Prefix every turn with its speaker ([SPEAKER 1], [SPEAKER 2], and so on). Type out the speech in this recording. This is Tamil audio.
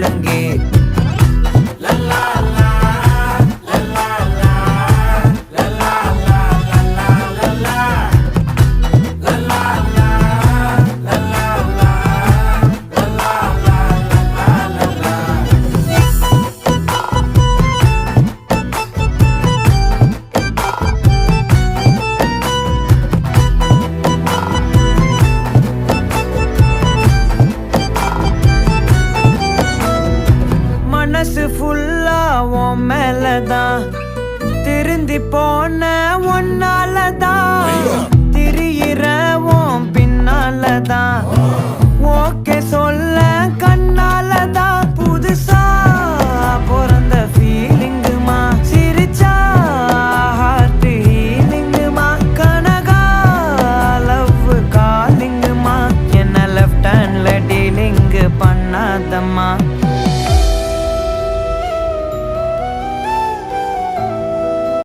[SPEAKER 1] முழங்கே. மனசு ஃபுல்லா உன் மேலதான், திருந்தி போன ஒன்னாலதான், திரியிற உன் பின்னாலதான், ஓகே சொல்ல கண்ணாலதான்,